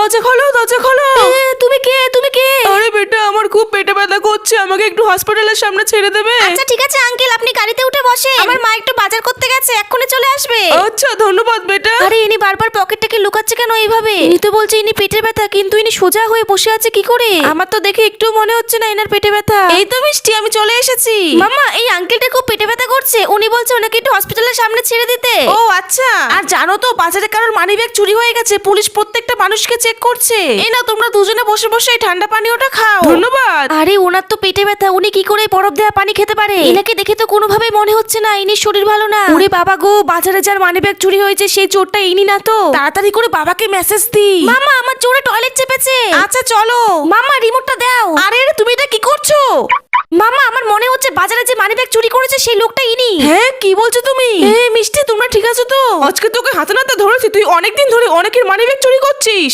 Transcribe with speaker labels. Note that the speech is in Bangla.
Speaker 1: দরজা খোলো, দরজা খোলো।
Speaker 2: তুমি কে? তুমি কে?
Speaker 1: আরে বেটা, আমার খুব পেটে ব্যথা করছে, আমাকে একটু হসপিটালের সামনে ছেড়ে দেবে?
Speaker 2: আচ্ছা ঠিক আছে আঙ্কেল, আপনি গাড়িতে উঠে বসে, আমার মা একটু বাজার করতে গেছে, এক্ষুনি চলে আসবে।
Speaker 1: আচ্ছা ধন্যবাদ বেটা।
Speaker 2: আরে ইনি বারবার পকেটটাকে লুকাচ্ছে কেন এইভাবে? ইনি তো বলছে ইনি পেটের ব্যথা, কিন্তু ইনি সোজা হয়ে বসে আছে কি করে? আমার তো দেখে একটু মনে হচ্ছে না এনার পেটে ব্যথা।
Speaker 1: এই তো মিষ্টি, আমি চলে এসেছি।
Speaker 2: মামা, এই আঙ্কেলটা খুব পেটে ব্যথা করছে, উনি বলছে ওনাকে একটু হসপিটালের সামনে ছেড়ে দিতে।
Speaker 1: ও আচ্ছা। আর জানো তো বাজারে কারোর মানিব্যাগ চুরি হয়ে গেছে, পুলিশ প্রত্যেকটা মানুষকে চেক করছে। এই না, তোমরা দুজনে বসে বসে এই ঠান্ডা পানীয়টা খাও। ধন্যবাদ।
Speaker 2: আরে ওনার তো পেটে ব্যথা, উনি কি করে বরফ দেওয়া পানি খেতে পারে? এনাকে দেখে তো কোনোভাবেই মনে হচ্ছে না ইনি শরীর ভালো না।
Speaker 1: ওরে বাবা গো, বাজারে যার মানিব্যাগ চুরি হয়েছে সেই চোরটা ইনি না তো? তাড়াতাড়ি করে বাবাকে মেসেজ দি।
Speaker 2: মামা, আমার জোরে টয়লেট চেপেছে।
Speaker 1: আচ্ছা চলো।
Speaker 2: মামা, রিমোটটা দাও।
Speaker 1: আরে তুমি এটা কি করছো?
Speaker 2: মামা, আমার মনে হচ্ছে বাজারে যে মানিব্যাগ চুরি করেছে সেই লোকটা ইনি।
Speaker 1: হ্যাঁ, কি বলছো তুমি? মিষ্টি, তোমরা ঠিক আছো তো? আজকে তোকে হাতে নাতে ধরেছি, তুই অনেকদিন ধরে অনেকের মানিব্যাগ চুরি করছিস।